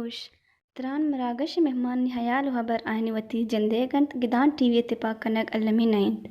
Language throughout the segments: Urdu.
gosh, Tran Maragash Mehman Hayal Habar Ahnivati Jandegant Gidan TV Tipakanag Alaminaind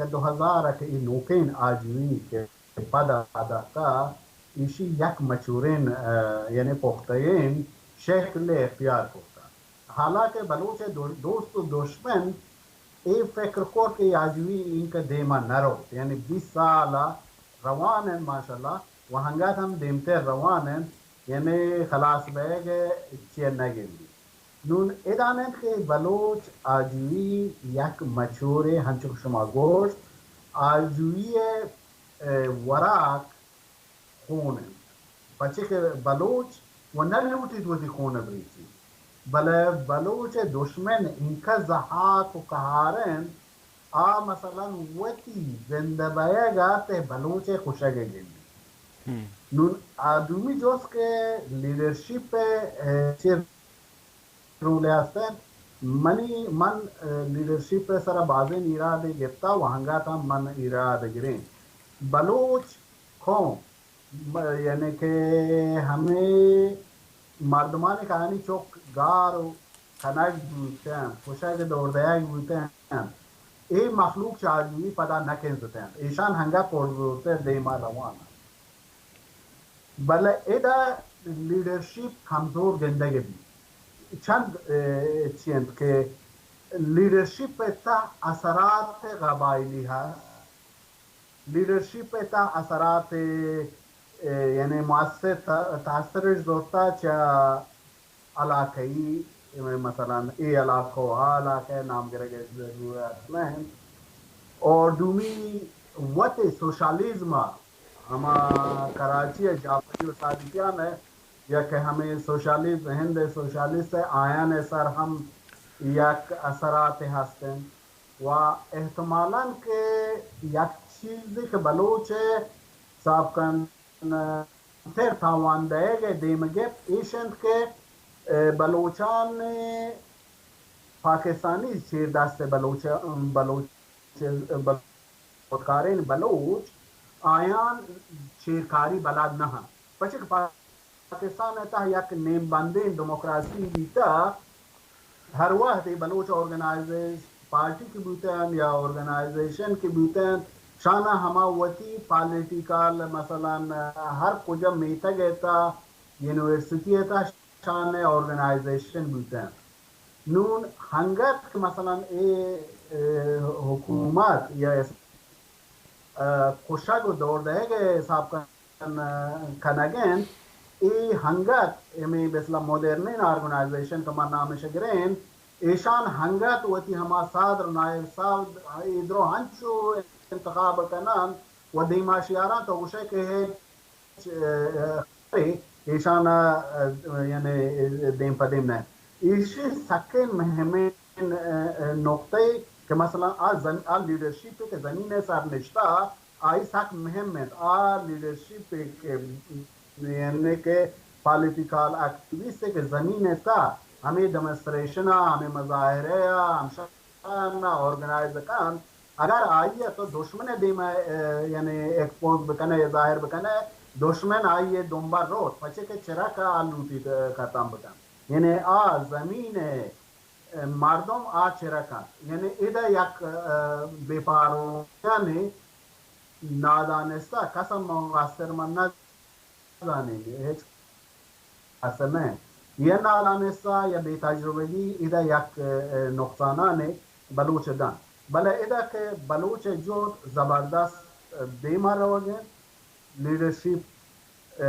که 2000 که این نوکین آجوی که پد آده که ایشی یک مچورین یعنی پختین شکل اختیار کرده. حالانکه بلوچ دوست و دشمن این فکر کرد که آجوی این که دیما نرو، یعنی 20 سال روانن ماشاءالله و هنگات هم دیمتر روانن، یعنی خلاص بیگه چیه نگیری. نون ادانند که بلوچ آجوی یک مچوره هنچون شما گوشت آجوی وراک خونه بچه که بلوچ و نلوٹید وزی خونه بریسی بله بلوچ دشمن اینکا زحاک و کهارن مثلا وتی زنده بیگا ته بلوچ خوشگه گیلی. نون آدمی جوز که لیڈرشپ چیر رول هستن من لیڈرشپ سر بازین ایراد گرفتا و هنگاتا من ایراد گرین بلوچ قوم یعنی کہ ہمیں مردمان کہانی چوک گار و کنگ بودتے ہیں خوشک دور دیگ بودتے ہیں ای مخلوق چاہیے پدا نکنزتے ہیں ایشان ہنگا پردوتے دیما روانا بلے ایدا لیڈرشپ کمزور گندگی بھی چند چیند کہ لیڈرشپ تا اثرات قبائلی ہے لیڈرشپ تا اثرات یعنی مؤثر تاثرش دورتا چا علاقی مثلا ای علاقہ و علاقہ نام گرگے ضرورت نہیں اور دومی وط سوشالیزم ہما کراچی جعفری و صادقیان ہے یا کہ ہمیں سوشالیزم ہند سوشالیست آیان سر ہم یک اثرات ہستن و احتمالاً کہ یک چیزی کہ بلوچ صاحب کن تر تاوانده گه دیمگه ایشند که بلوچان پاکستانی چیر دست بلوچکارین بلوچ آیان چیرکاری بلد نه هم پچه که پاکستان تا یک نیم بندین دموکراسی بیتا ہر وقت بلوچ آرگنائزیشن پارٹی کی بوتن یا آرگنائزیشن کی بوتن شانہ ہما وتی پالیٹیکال مثلا ہر کجا میتا گیتا یونیورسٹی تا شانہ آرگنائزیشن بوتن نون ہنگت مثلا حکومت یا خوشک و دور دے گے حساب کنگین ای ہنگت امی بسلا مدرنین آرگنائزیشن کا من نام شگرین ایشان ہنگت وتی ہما صادر نائب صاحب ادرو ہنچو انتخاب کنان و دیماشیاران تو گوشے کہ ہے ایشان یعنی دیم پدیم نے ایشی سکن مہمین نقطے کہ مثلا آ لیڈرشپ کے زمین سر نشتا آئی سک مہمت آ لیڈرشپ کے یعنی کہ پالیٹیکال ایکٹیویسٹ کے زمین تا ہمیں ڈیمونسٹریشن ہمیں مظاہرے ہم آرگنائز کن اگر آئیے تو دشمن دیم یعنی ایکسپوز بکنے ظاہر بکنے دشمن آئیے دنبار روت پچے کے چرک آلوٹی ختم بکن یعنی زمین مردم چرکن یعنی ادھا یک بیپارو یعنی نادانستا قسم مغاستر من نزانیں گے اصل نہیں یہ نادانستا یا بے تجربگی ادھا یک نقصانانے بلوچ دن بلے ادھا کہ بلوچ جو زبردست دیما رو گئے لیڈرشپ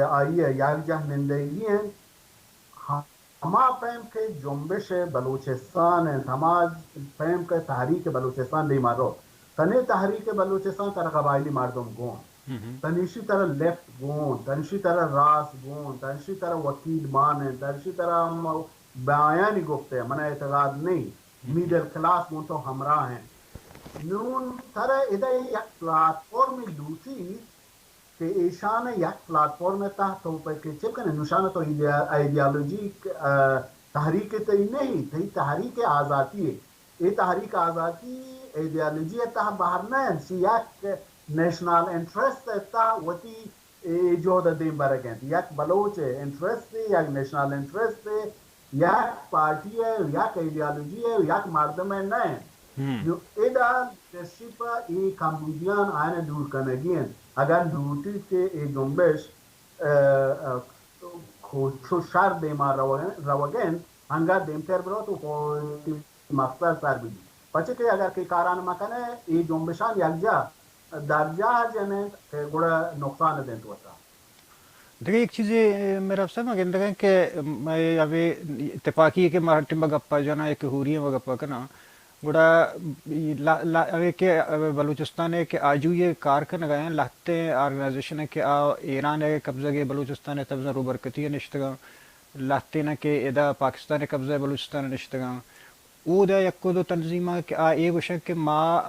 آئی ہے یک جہنندگی ہیں ہما پہم کے جنبش بلوچستان ہیں ہما پہم کے تحریک بلوچستان دیما رو تنی تحریک بلوچستان تر قبائلی مردم گون تنیشی طرح لیفٹ گون تنیشی طرح راس گون تنیشی طرح وکیل مان ہیں تنیشی طرح بیانی گفتے ہیں منہ اعتقاد نہیں میڈل کلاس گون تو ہمراہ ہیں نون طرح ادھا یک پلاتفورم لوٹی کہ ایشان یک پلاتفورم تحت تو کہ چپ کنے نشانہ تو ایڈیالوجی تحریک تی نہیں تی تحریک آزادی ہے یہ تحریک آزادی ایڈیالوجی تا باہر نہیں یک نیشنل انٹرسٹ تا وتی جو دیم برگن یک بلوچ انٹرسٹ یک نیشنل انٹرسٹ یک پارٹی ہے یک ایڈیالوجی ہے یک مردم ہے نہیں نو ایدا leadership ای کمبودیان آینه دور کنگین اگر دوتی که ای جنبش چو شر دیما روگن هنگا دیمتر برو تو پویتی مقصد سر بیدی پچه که اگر که کاران مکنه ای جنبشان یک جا در جا جنه که گوڑا نقصان دین تو تا دیکھیں ایک چیز میرا افسر میں کہتے ہیں کہ میں ابھی اتفاقی ہے کہ مراٹھی مگپا جانا ایک ہوری مگپا کنا گوڑا ابھی کہ بلوچستان ہے کہ آجو یہ کار کر گئے ہیں لاتے آرگنائزیشن ہے کہ ایران ہے قبضہ کے بلوچستان ہے تبزہ رو برکتی ہے نشتگاں لاتے نا کہ ادا پاکستان ہے قبضہ بلوچستان ہے نشتگاں او دا یکو دو تنظیمہ کہ ایک وشن کہ ما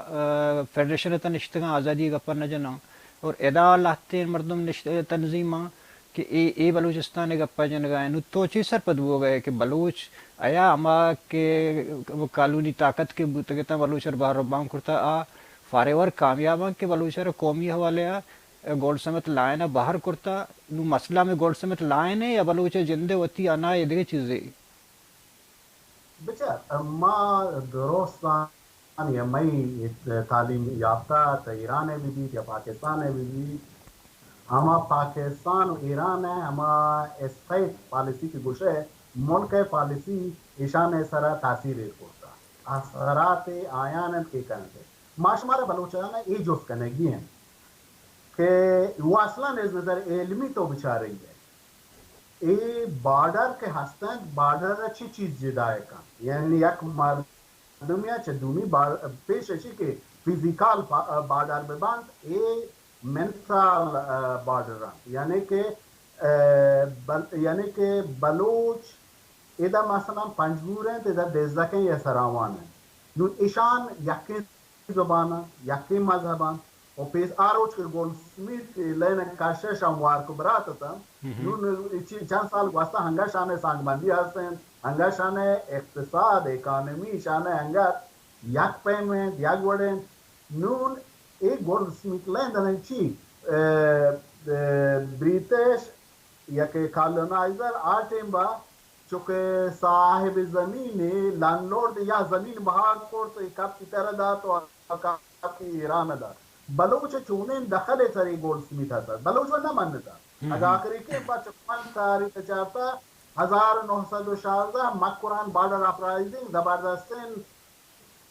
فیڈریشن تا نشتگاں آزادی گپا نہ جنا اور ادا لاتے مردم تنظیمہ کہ اے بلوچستان گپا جن گئے نو تو چیز سر پد ہو گئے کہ بلوچ آیا اما کے قانونی طاقت کے بوتگتا بلوچر باہر بام کرتا فارور کامیاب کہ بلوچر قومی حوالے گولڈ سمیت لائن باہر کرتا نو مسئلہ میں گولڈ سمیت لائن ہے یا بلوچ جندے ہوتی آنا یہ دیکھ چیزیں بچہ ما درستان یا میں تعلیم یافتہ تا ایران بھی بھی یا پاکستان بھی بھی ہما پاکستان و ایران ہے ہما اسٹیٹ پالیسی کی گوشے ملک پالیسی ایشان سرا تاثیر کرتا اثرات آیان کے کرنے ماشمار بلوچان ای جوز کنگی ہیں کہ وہ اصلا از نظر علمی تو بچا رہی ہے ای بارڈر کے ہستن بارڈر اچھی چیز جدائے کا یعنی یک مردمیا چدومی پیش اچھی کہ فیزیکال بارڈر بباند ای منتال بارڈر یعنی کہ بلوچ ادھا مثلا پنجگور ہیں ادھا دیزدکیں یا سراوان ہیں نون ایشان یکی زبان یکی مذہبان اور پیس آروچ کے گول سمیت لین کاشے شاموار کو برات تا نون چند سال واسطہ ہنگا شانے سانگ بندی ہستیں ہنگا شانے اقتصاد اکانومی شانے ہنگا یک پیمیں دیگ وڑیں نون ایک گول سمیت لین دنیں چی بریٹش یا کہ کالونائزر آٹیم با چونکہ صاحب زمین لینڈ لورڈ یا زمین بہار کورت کب کی طرح دا تو کب کی ایران دا بلوچ چونین دخل سری گول سمیت تھا بلوچ وہ نہ مانتا اگر آخری کے بعد چکمان تاریخ چاہتا 1916 مکران بارڈر اپرائزنگ زبردستین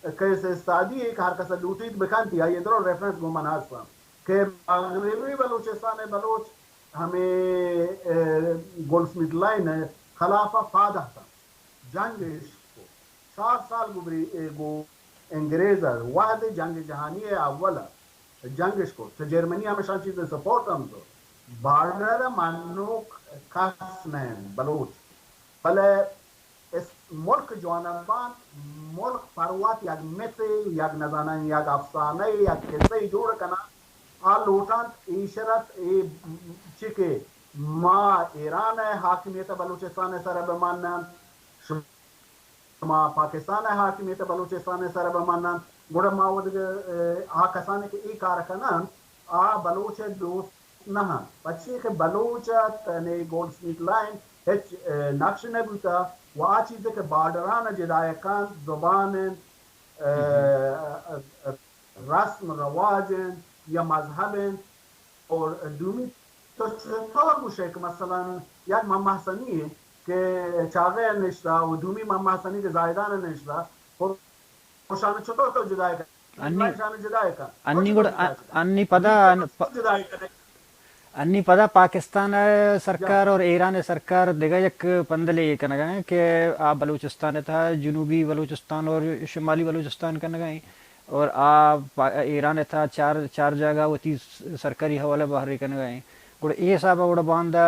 کیسے استادی ایک ہر کسا لوٹیت بکانتی ہے یہ درو ریفرنس گومن آسا کہ مغربی بلوچستان بلوچ ہمیں گول سمیت لائن خلافہ فادہ تھا جنگ کو 7 سال گو انگریز واحد جنگ جہانی اولا جنگش کو تو جرمنی ہمیشہ چیزیں سپورٹ ہم تو بارڈر منوک کس نہیں بلوچ بلے اس ملک جوانبان ملک پروات یک متی یک نزانه یک افسانه یک قصه جور کنه لوٹان ایشرت ای چکے ما ایران حاکمیت بلوچستان سر بمانن شما پاکستان حاکمیت بلوچستان سر بمانن گوڑا ماود کسانے کے ای کارکنان بلوچ دوست نہ بچے کہ بلوچ تنے گولڈ سمیت لائن ہچ نقش نبوتا و چیزیں کہ بارڈران جدائکان زبان رسم رواج یا مذہب اور دومی تو چطور گوشه که مثلا یک محمد حسنی که چاقه نشتا و دومی محمد حسنی که زایدان نشتا خوشانه چطور تو جدای کن انی پدا پاکستان سرکار اور ایران سرکار دیگا یک پندلے یہ کرنا گئے کہ آپ بلوچستان تھا جنوبی بلوچستان اور شمالی بلوچستان کرنا گئے اور آپ ایران تھا چار جگہ ہوتی سرکاری حوالہ باہر کرنا گئے گوڑا یہ صاحب گوڑا باندھا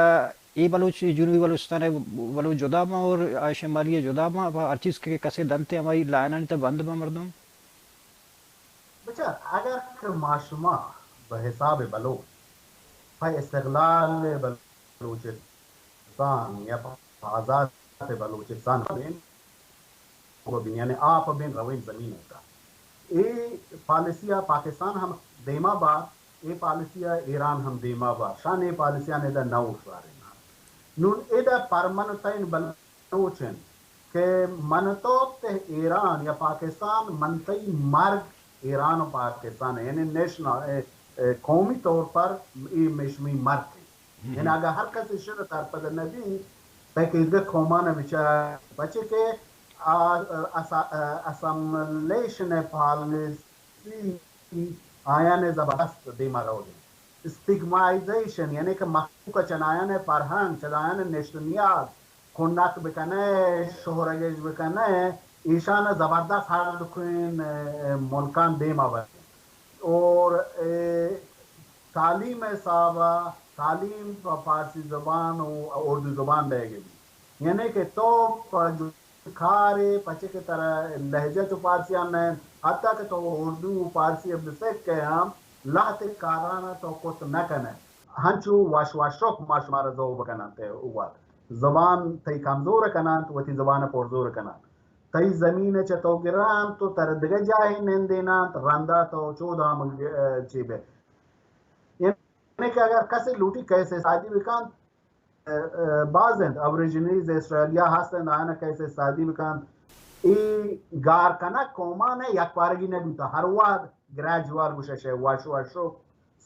یہ بلوچ جنوبی بلوچستان ہے بلوچ جدا ماں اور شمالی جدا ماں ہر چیز کے کسے دنتے ہماری لائنہ نہیں تا بند با مردم بچہ اگر معاشمہ بحساب بلوچ پای استقلال بلوچستان یا آزاد بلوچستان بین یعنی آپ بین روین زمین ہوتا یہ پالیسیہ پاکستان ہم دیما با یہ پالیسیہ ایران ہم دیما با شان یہ پالیسیہ نے دا نو شوارے نون ایدہ پرمنتین بلوچن کہ منطقت ایران یا پاکستان منطقی مرگ ایران و پاکستان ہے، یعنی نیشنل قومی طور پر یہ مشمی مرگ ہے، یعنی اگر ہر کسی شر تر پدر نبی تاکہ قومان بچے کے اسمبلیشن پالیسی آیان زبردست دیما رو دیں اسٹگمائزیشن یعنی کہ مخلوق چنایان فرهنگ چنایان نشتنیات کنت بکنه شهرگش بکنه ایشان زبردست هر دکن ملکان دیما بکنه اور تعلیم صحابہ تعلیم فارسی زبان و اردو زبان دے گی یعنی کہ تو جو کھارے پچے کی طرح لہجہ تو فارسیان میں حتیٰ کہ تو اردو فارسی بسک کے ہم لحت کارانا تو کت نکنے ہنچو واش واشوک ماش مارا زو بکنانتے ہوا زبان تی کمزور کنان تو تی زبان پرزور کنان تی زمین چتو گران تو تر دگہ جاہی نندینا رندہ تو چودہ چیبے یعنی کہ اگر کسی لوٹی کیسے سادی بکان بعضند ابریجنیز اسٹریلیا ہستند آنا کیسے سادی بکان ای گار کنک کومان ہے یک پارگی نبیتا ہر واد گریجوال گوشش ہے واشو واشو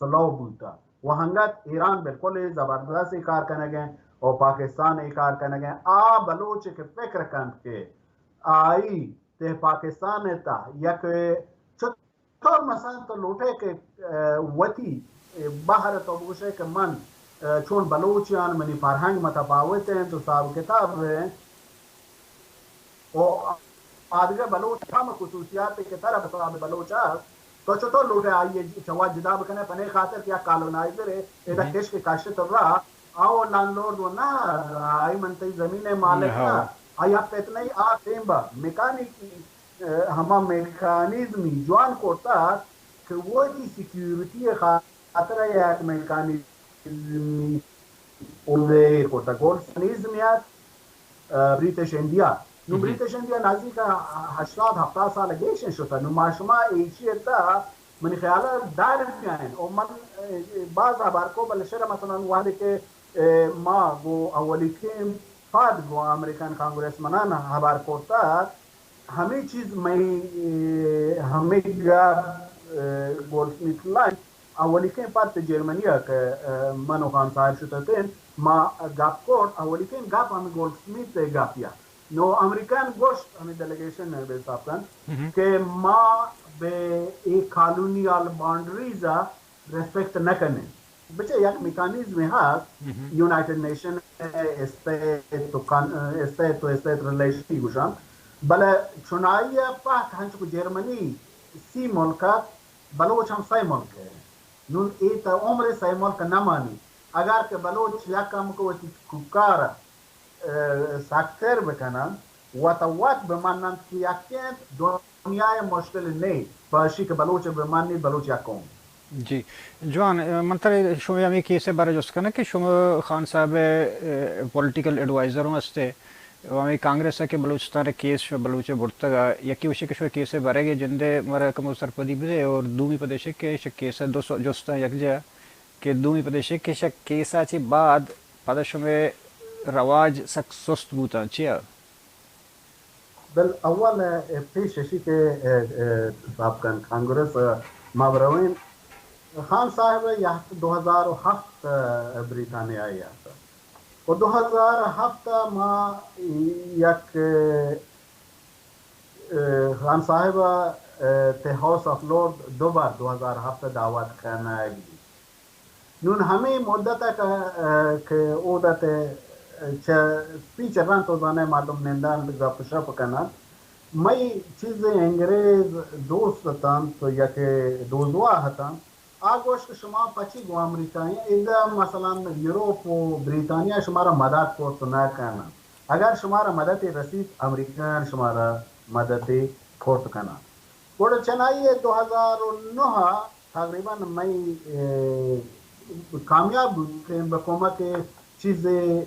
سلو بوتا وہنگت ایران بالکل زبردستی کار کرنے گئے اور پاکستان ای کار کرنے گئے بلوچ کے فکر کند کے آئی تے پاکستان تا یک چطور مثلا تو لوٹے کے وطی باہر تو گوشے کہ من چون بلوچیان منی فرهنگ متفاوت ہیں تو صاحب کتاب ہے اور آدھگا بلوچ ہم خصوصیات کی طرف صاحب بلوچ تو چطور لوٹے آئیے چوا جدا بکنے پنے خاطر کیا کالونائزر ہے ایدہ کش کے کاشت رہا آو لان لورد و نا آئی منتی زمین مالک نا آئی آپ اتنا ہی تیم با میکانیکی ہما میکانیزمی جوان کرتا کہ وہ دی سیکیورٹی خاطر ہے ایک میکانیزمی اوزے کرتا گولڈسنیزمیات بریٹش انڈیا نو بریٹش انڈیا نازی کا 80-70 سال گیشن شتا نو ماشما ایچی تا منی خیالا دائر بیائن اور من بعض عبار کو بلشر مثلا وحدی کے ما گو اولی کیم فاد گو امریکن کانگریس منانا عبار کرتا ہمیں چیز میں ہمیں گا گولڈسمیت لائن اولی کیم پارت جرمنیا کہ منو خان صاحب شتا تین ما گاپ کورت اولی کیم گاپ ہمیں گولڈسمیت گاپیا نو امریکان گوشت ہمیں ڈیلیگیشن ہے بے صاحب کن کہ ما بے ایک کالونیال بانڈریزا ریسپیکٹ نہ کرنے بچے یک میکانیزم ہے یونائٹڈ نیشن اسٹیٹ تو اسٹیٹ ریلیشن گوشان بلے چنائی پاک ہنچ کو جرمنی سی ملکہ بلوچ ہم سی ملک ہے نون ایتا عمر سی ملک نہ مانی اگر کہ بلوچ یک کم کو ککارا ساکتر بکنن و توات بمانند که یکیت دنیای مشکل نہیں باشی که بلوچ بمانی بلوچ یکون جی جوان منطقه شما همی کیسه برای جست کنه که شما خان صاحب پولیٹیکل ایڈوائزر هسته و همی کانگریس که بلوچستان کیس شو بلوچ برتگا یکی وشی که شو کیسه برای گه جنده مرا کمو سرپدی بده اور دومی پدشه که شک کیسه دو جستا یک جا که دومی پدشه که شک کیسه چی بعد پدا شما رواج سک سست بوتا چیا بل اول پیش اشی که صاحب کن کانگریس مابروین خان صاحب یہ 2007 بریتانیا آئی آتا اور 2007 ما یک خان صاحب تے ہاؤس آف لورڈ دو بار 2007 دعوت کرنا ہے نون ہمیں مدت کہ عودت سپیچ ران تو زانے مردم نندان گپ شپ کنن میں چیزیں انگریز دوست تن تو یک دوزوا ہتن آگوش کہ شما پچی گو امریکایی ایدہ مثلا یوروپ و بریتانیا شمارا مدد کو تو نہ کرنا اگر شمارا مدد رسید امریکان شمارا مدد کورت کنا گوڑا چنائی 2009 تقریبا میں کامیاب بکومت چیزیں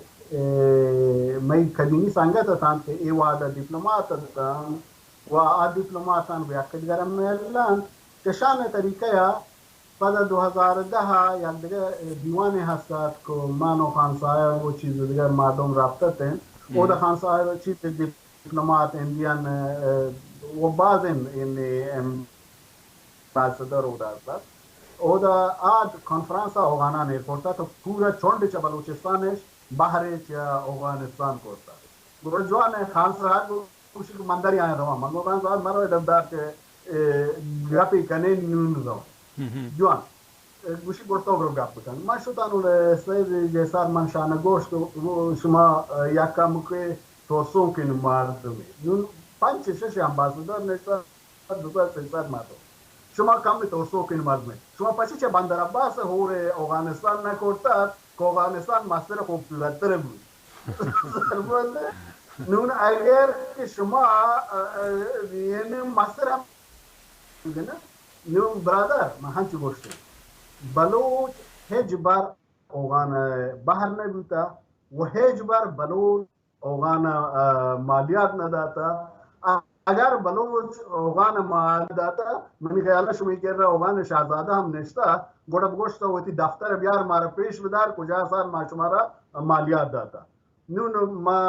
میں کدینی سانگت تھا کہ ای وعدہ ڈپلومات تھا و ڈپلوماتان بیاکد گرم میلان کشان طریقہ پدا 2010 یا دیگر دیوان حسات کو مانو خان صاحب وہ چیز دیگر مردم رابطت ہیں او دا خان صاحب چیز دیپلومات انڈین و بعضن امباسادر ہوتا اودا آد کنفرانسا اوغانا نے کرتا تو پورا چونڈ چا بلوچستانش باہر چا افغانستان کرتا گوڑا جوان خان صاحب کچھ مندر آئے رہا منگو خان صاحب مرو دمدار کے گپی کنے نون رو جوان گوشی گوشتو برو گپ کن من شدانو سید جیسار من شانه گوشت شما یکا مکه توسون کن مردمی نون 5-6 امباسادر نشتا 200-300 مردم شما کم توسو کن مردمی شما پچی چه بندر عباس هور افغانستان نکرتا که افغانستان مستر خوبصورت تر بود نون اگر که شما یعنی مستر هم نون برادر من هنچی گوشتم بلوچ هیچ بار اوغان باہر نہ بوتا وہ هیچ بار بلوچ اوغان مالیات نہ داتا اگر بلوچ اوغان مالیات داتا منی خیال شمی کہہ رہا اوغان شہزادہ ہم نشتا گوڑا بگوشتا ہوتی دفتر بیار مارا پیش بدار کجا سال ما شمارا مالیات داتا نون ما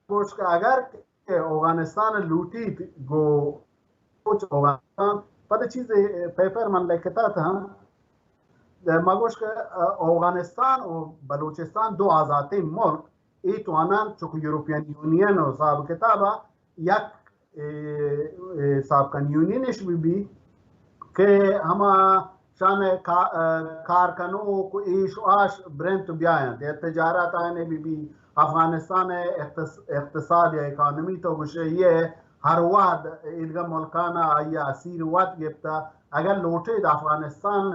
گوشت کا اگر کہ افغانستان لوٹی گو افغانستان پتہ چیز پیپر من لکھتا تھا مگوش که افغانستان و بلوچستان دو آزادی ملک ای توانند چون یوروپیان یونین و صاحب کتابا یک صاحب کن یونینش بی که همه شان کارکنو کو ایش و آش برنت بیاین ده تجارت آنے بی افغانستان اقتصاد یا اکانومی تو گوشه یہ ہر وقت ادگا ملکانا آیا اسیر وقت گفتا اگر لوٹے دا افغانستان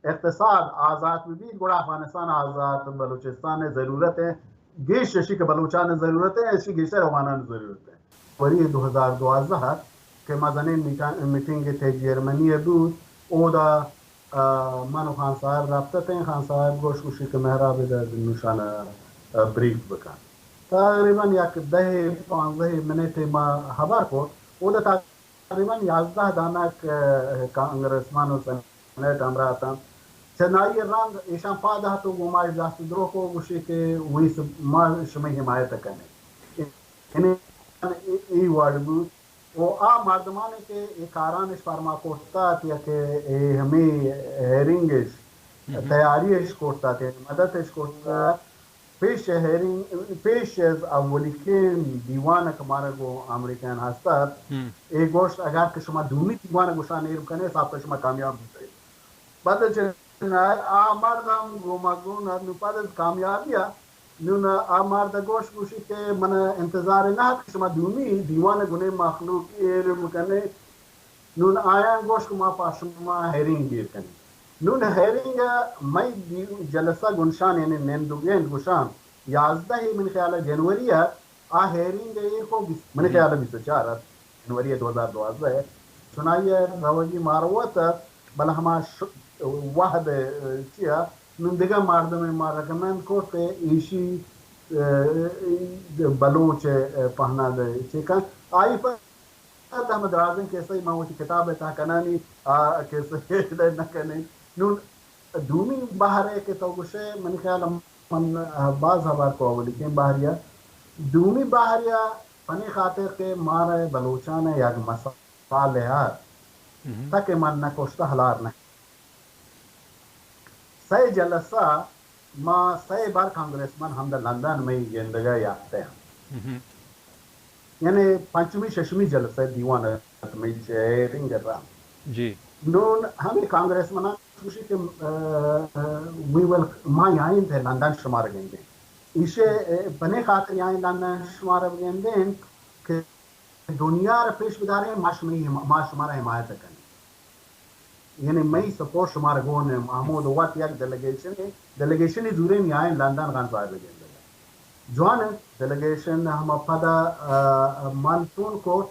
اقتصاد آزاد بھی گوڑا افغانستان آزاد بلوچستان ضرورت ہے گیش ششی کے بلوچان ضرورت ہے اسی گیشتر افغانان ضرورت ہے وری 2012 کہ مزنین میٹنگ تھے جرمنی بود او دا منو خان صاحب رابطہ تھے خان صاحب گوش گوشی کے محراب در نشانہ بریف بکن تقریباً یک 10-15 منٹ ما خبر کو او دا تقریباً 11 دانک کانگریسمان و سنیٹ امرا تھا چنائی رنگ ایشان پادا تو گماش دست درو کو گوشی کے ویس ما شمی حمایت کرنے انہیں ای وارڈ بود وہ آ مردمانے کے اکارانش فرما کوشتا تیا کہ ہمیں ہیرنگش تیاریش کوشتا تیا مددش کوشتا پیش از اولیکین دیوان کمارا گو امریکان هستاد ای گوشت اگر که شما دومی دیوان گوشان ایرم کنه صاحب شما کامیاب بودید بعد مردم گومگون نو بعد از کامیابیه نون مرد گوش گوشی که من انتظار نه که شما دومی دیوان گونه مخلوق ایرم کنه نون آیا گوش که ما پاس شما هیرینگ گیر کنه نون هیرینگ می جلسه گنشان یعنی نندوگین گوشان 11 من خیال جنوری ہے آ ہیرینگ یہ کو من خیال 24 جنوری 2012 ہے سنائیے روجی ماروت بل ہما واحد چیا نون دیگه مردم ما رکمند کرد که ایشی بلوچ پهناده چیکن آئی پر هم درازن کیسه ما وچی کتاب تا کنانی کیسه نکنی نون دومی بحره که تو گوشه من خیال من باز خبر کو اولی که بحریه دومی بحریه پنی خاطر که ماره بلوچانه یک مسائل هست تاکہ من نکشته حلار نه سی جلسہ ما سی بار کانگریسمن ہم لندن میں زندگی یافتے ہیں یعنی پنچمی ششمی جلسہ دیوان میں چیئرنگ کر رہا جی نون ہمیں کانگریسمن خوشی کہ وی ول ما یہاں تھے لندن شمار گئے اسے بنے خاطر یہاں لندن شمار گئے کہ دنیا پیش بدارے ما شمار حمایت کرنے یعنی میں سپورٹ شمار گون محمود وقت یک ڈیلیگیشن زورے میں آئیں لندن خان صاحب گئے جوان ڈیلیگیشن ہم پدا منتون کو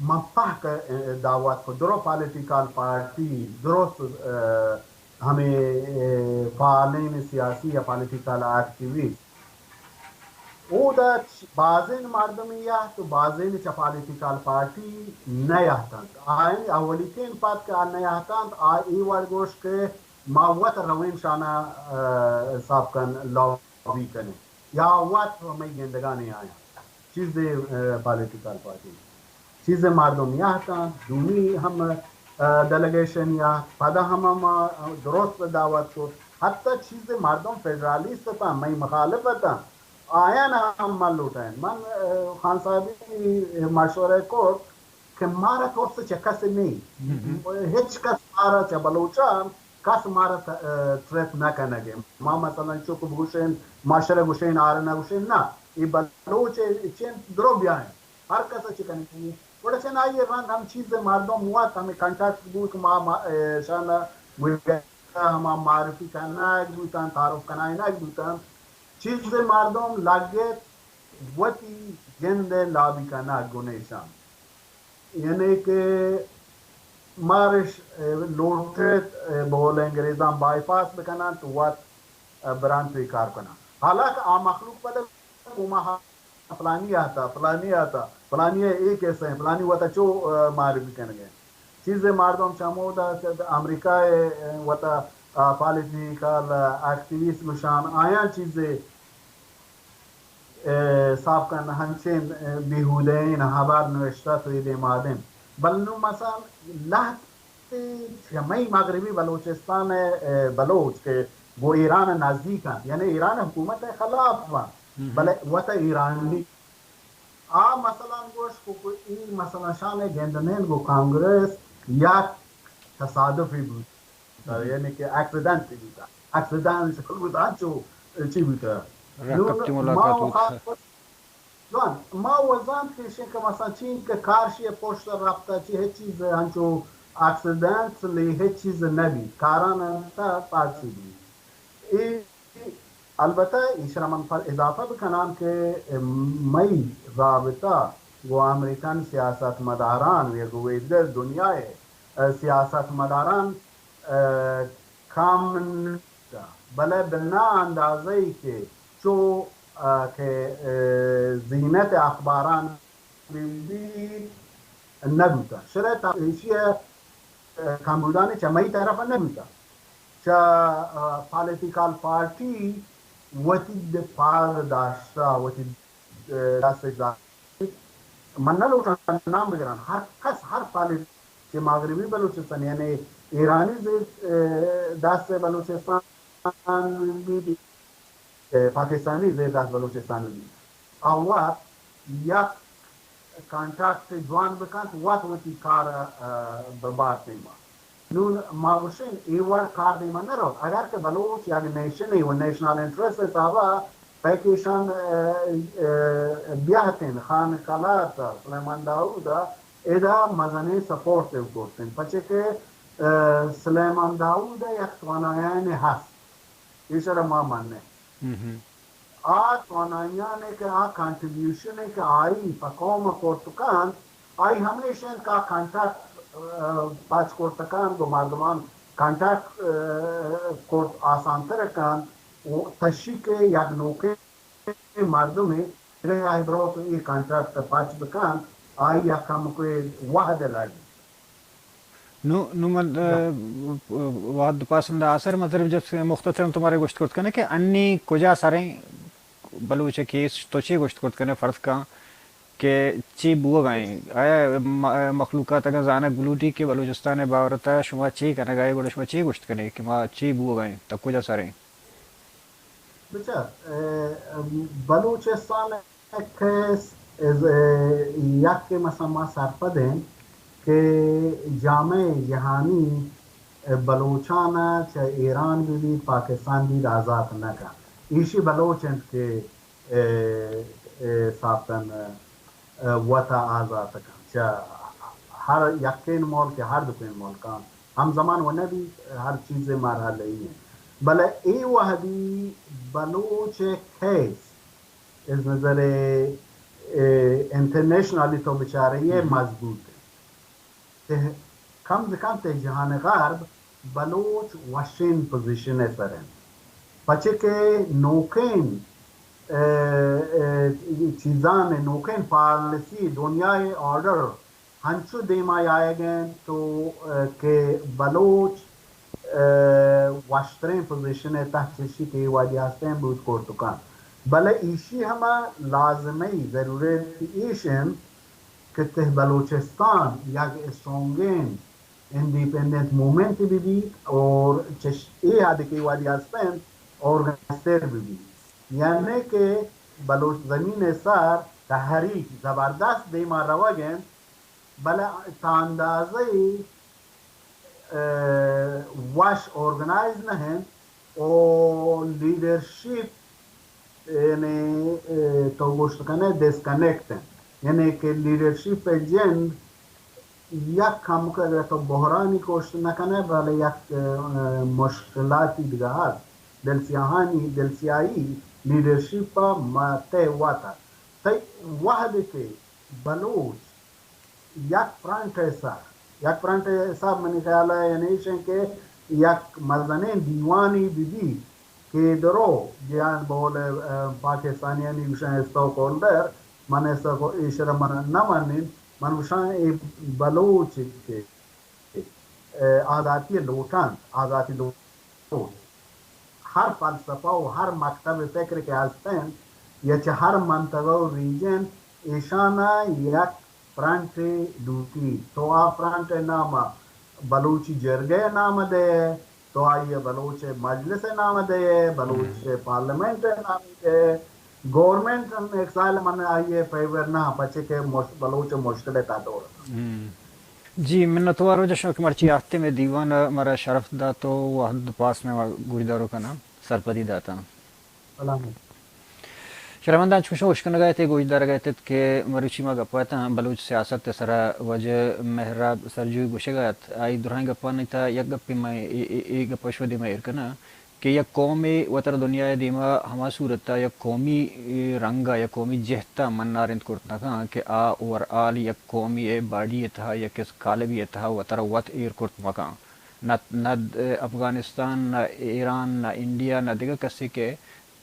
مپاہ کا دعوت کو درو پالیٹیکل پارٹی درست ہمیں فعالین سیاسی یا پالیٹیکل ایکٹیویسٹ او دا بازین مردمیہ تو بازین چا پالیٹیکل پارٹی نیاہتاند آئین اولیکین پات کے نیاہتاند آئی ورگوش کے ماوت روین شانہ صاحب کن لابی کنے یا وقت ہمیں گندگانی آیا چیز پالیٹیکل پارتی چیز مردمیت دونی هم دلگیشن یا پدا هم درست دعوت کو حتی چیز مردم فدرالیست تا میں مخالفت آیا نا هم من لوٹائن من خان صاحبی مشورے کو کہ مارا کوفت چه کس نہیں هیچ کس مارا چه بلوچان کس مارا تریت نکنگه ما مثلا چوک بگوشین معاشره گوشین آرنا گوشین نا ای بلوچ چین درو بیاین ہر کس چکنی وڑا چن آئیے رنگ ہم چیز مردم ہوا ہمیں کنٹیکٹ بوک ما شان ہم معرفی کرنا ایک بوتان تعارف کرنا ایک بوتان چیز مردم لگے وتی جند لابی کرنا گنیشان یعنی کہ مارش لوٹت بول انگریزان بائی پاس بکنا تو وات بران توی کار کنا حالانکہ عام مخلوق پتہ کوما فلانی آتا فلانی ایک ایسا ہے فلانی وتا چو معرفی کرنے گئے چیزیں مردم چمودا امریکہ وتا پالیٹیکل ایکٹیویسٹ مشان آیا چیزیں صاف کرنا ہنچین بیہودین خبر نوشتہ تو یہ مادن بلنو مثلا لحظ شمعی مغربی بلوچستان بلوچ کے وہ ایران نزدیک ہیں یعنی ایران حکومت خلاف ہیں بلے وطا ایرانی مثلا گوش کو این مثلا شان گندنین گو کانگریس یا تصادفی بود یعنی کہ ایکسیڈنٹ بودا ایکسیڈنٹ کل بودا چو چی بودا رکبتی ملاقات بود ما وزان کشن که مثلا چین که کارشی پشت رفته چی هیچ چیز هنچو اکسیدنت لی هیچ چیز نبی کاران تا پاچی بی البته ایش را من اضافه بکنم که می رابطه و امریکن سیاست مداران و گویدگر دنیای سیاست مداران کام بله بنا اندازه‌ای که چو که زینت اخباران بی نبوده شرط ایشی کامبودانی چه مئی طرف نبوده چه پالیتیکال پارتی وتی پار داشته وتی دستش داشته من نلوٹن نام بگران هر کس هر پالیتی که مغربی بلوچستان یعنی ایرانی زید دست بلوچستان بی پاکستانی زیر دست بلوچستان بی اول یک کانٹیکٹ جوان بکن وقت وتی کار برباد نیما نون ماوشین ایوار کار نیما نرو اگر که بلوچ یک نیشنی و نیشنال انٹرسٹ صاحبا پیکیشان بیاهتین خان کلات سلیمان داود ایدا مزنی سپورت کرتین پچه که سلیمان داود یک توانایان هست ایشار ما منه توانایان که کانٹریبیوشن که آئی پاکوم کورتکان آئی ہمیشہ ان کا کانٹیکٹ پاچ کورتکان گو مردمان کانٹیکٹ کورت آسان ترکان تشیک یک نوکے مردمی رہے آئی برو تو یہ کانٹیکٹ پاچ بکان آئی یک ہم کوئی واحد لگی نو واد پاسند اثر مطلب جب سے مختصر تمہارے گوشت کرت کنے کہ انی کجا ساریں بلوچ کیس تو چی گوشت کرت کنے فرض کا کہ چی بو گئیں آیا مخلوقات اگر زانک بلوٹی کے بلوچستان باورتا شما چی کنے گئے گوڑا شما چی گوشت کنے کہ ما چی بو گئیں تب کجا ساریں بچہ بلوچستان کیس یک کے مسمہ سرپد ہیں کہ جامع جہانی بلوچان چاہے ایران بھی پاکستان بھی آزاد نہ کا ایشی بلوچن کے ساتن وطا آزاد کا چاہے ہر یقین مول کے ہر دکین مول کا ہم زمان ونے بھی ہر چیزیں مارا لئی ہیں بلے ای وحدی بلوچ کیس اس نظر انٹرنیشنلی تو بچارے یہ مضبوط کم از کم تے جہان غرب بلوچ وشین پوزیشن سر ہیں بچے کے نوکین چیزان نوکین پالیسی دنیای آرڈر ہنچو دیما آئے گئے تو کہ بلوچ وشترین پوزیشن تحت چشی کے وادی ہستیں بود کورتکان بل ایشی ہما لازمی ضرورت ایشن کہ ته بلوچستان یک استرونگین اندیپندنت مومنت بھی بیت اور ای حد کی وادی هستند ارگنایزر بھی بیت، یعنی کہ بلوچ زمین سر تحریک زبردست دیما رواگن بله تا اندازه وش ارگنایز نهن و لیڈرشپ یعنی تو گوشت کنه ڈسکنیکٹن، یعنی کہ لیڈرشپ جند یک کم که تو بحرانی کوشت نکنه بله یک مشکلاتی دیگه هست دلسیاهی لیڈرشپ ماته واتا تی وحده که بلوچ یک فرنٹ ایسا منی خیال ہے یعنی کہ یک مردنین دیوانی بی کہ درو جیان بول پاکستانیانی وشان استوک ہولڈر من استوک ایشر من نمانین من وشان بلوچ کے آزادی لوٹان ہر فلسفہ و ہر مکتب فکر کے ہستن یا چه هر منطقه و ریجن ایشانا یک فرانٹ دوتی تو آ فرانٹ نام بلوچی جرگے نام دے تو آئیے بلوچ مجلس نام دے بلوچ پارلیمنٹ نام دے گورنمنٹ ایک سال من آئیے فیور نہ پچے کے بلوچ مشکل تا دور جی منتوارو جشن کہ مرچی آختے میں دیوان مرا شرف دا تو وحد پاس میں گوجدارو کا نام سرپدی داتا سلام شرمندان چوشو اشکن گئے تھے گوجدار گئے تھے کہ مروچی ما گپاتا ہیں بلوچ سیاست سرا وجہ محراب سرجوی گوشے گئت آئی درہائیں گپا نہیں تھا یک گپی میں ایک گپشو دی میں ارکنا کہ یک قومی وطر دنیا دیما ہما صورتا یک قومی رنگا یک قومی جہتا من نارند کرتنا کہاں کہ آ اور آل یک قومی باڈی تھا یک کس کالبی تھا وطر وط ایر کرت مکان نہ افغانستان نہ ایران نہ انڈیا نہ دیگر کسی کے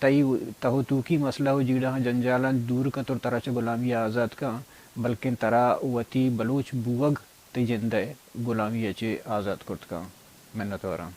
تئی تہو توکی مسئلہ ہو جیڑا جنجالان دور کا تو طرح چ غلامی آزاد کا بلکہ ترا وتی بلوچ بوگ تی جندے غلامی چ آزاد کرت کا منت ورا